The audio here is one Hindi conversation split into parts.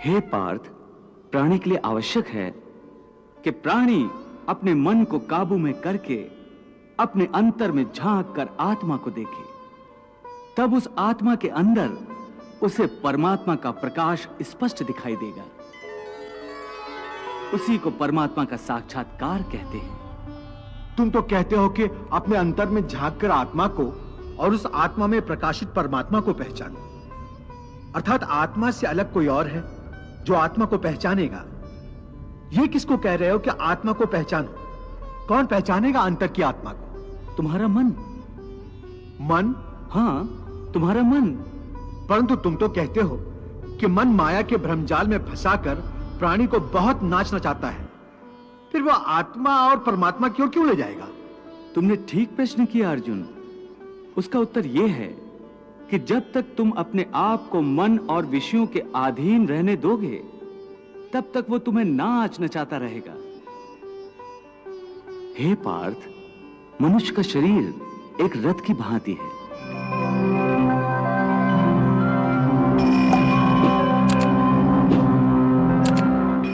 हे पार्थ, प्राणी के लिए आवश्यक है कि प्राणी अपने मन को काबू में करके अपने अंतर में झांक कर आत्मा को देखे। तब उस आत्मा के अंदर उसे परमात्मा का प्रकाश स्पष्ट दिखाई देगा। उसी को परमात्मा का साक्षात्कार कहते हैं। तुम तो कहते हो कि अपने अंतर में झांक कर आत्मा को और उस आत्मा में प्रकाशित परमात्मा को पहचानो, अर्थात आत्मा से अलग कोई और है जो आत्मा को पहचानेगा। ये किसको कह रहे हो कि आत्मा को पहचानो? कौन पहचानेगा अंतर की आत्मा को? तुम्हारा मन। मन? हाँ, तुम्हारा मन। परंतु तुम तो कहते हो कि मन माया के भ्रमजाल में फंसाकर प्राणी को बहुत नाच नचाता है, फिर वह आत्मा और परमात्मा की ओर क्यों ले जाएगा? तुमने ठीक प्रश्न किया अर्जुन। उसका उत्तर यह है कि जब तक तुम अपने आप को मन और विषयों के अधीन रहने दोगे, तब तक वो तुम्हें नाच नचाता रहेगा। हे पार्थ, मनुष्य का शरीर एक रथ की भांति है।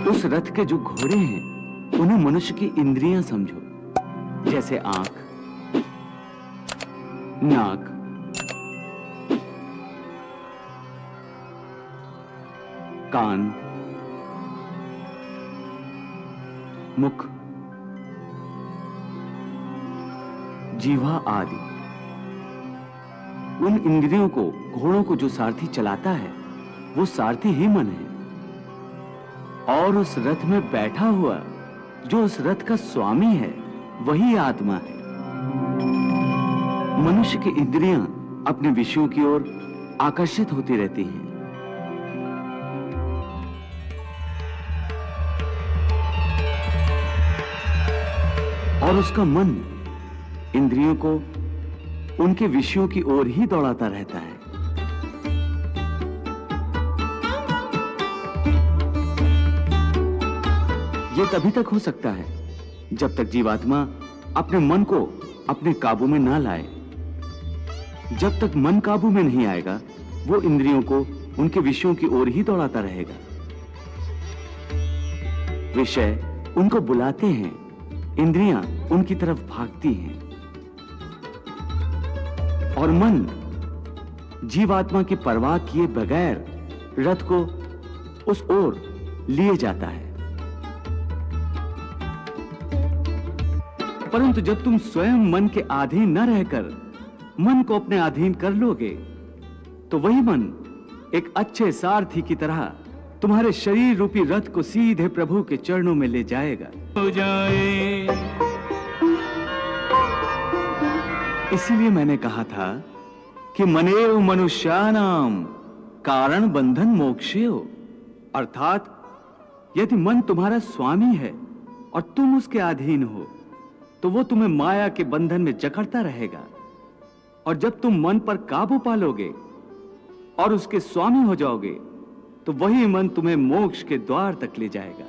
उस रथ के जो घोड़े हैं, उन्हें मनुष्य की इंद्रियां समझो, जैसे आंख, नाक, कान, मुख, जीवा आदि। उन इंद्रियों को, घोड़ों को जो सारथी चलाता है, वो सारथी ही मन है। और उस रथ में बैठा हुआ जो उस रथ का स्वामी है, वही आत्मा है। मनुष्य की इंद्रियां अपने विषयों की ओर आकर्षित होती रहती हैं। और उसका मन इंद्रियों को उनके विषयों की ओर ही दौड़ाता रहता है। यह तभी तक हो सकता है जब तक जीवात्मा अपने मन को अपने काबू में ना लाए। जब तक मन काबू में नहीं आएगा, वो इंद्रियों को उनके विषयों की ओर ही दौड़ाता रहेगा। विषय उनको बुलाते हैं, इंद्रियां उनकी तरफ भागती हैं, और मन जीवात्मा की परवाह किए बगैर रथ को उस ओर लिए जाता है। परंतु जब तुम स्वयं मन के अधीन न रहकर मन को अपने अधीन कर लोगे, तो वही मन एक अच्छे सारथी की तरह तुम्हारे शरीर रूपी रथ को सीधे प्रभु के चरणों में ले जाएगा। हो जाए। इसीलिए मैंने कहा था कि मनेव मनुष्यानाम कारण बंधन मोक्षेय, अर्थात यदि मन तुम्हारा स्वामी है और तुम उसके अधीन हो, तो वो तुम्हें माया के बंधन में जकड़ता रहेगा। और जब तुम मन पर काबू पालोगे और उसके स्वामी हो जाओगे, तो वही मन तुम्हें मोक्ष के द्वार तक ले जाएगा।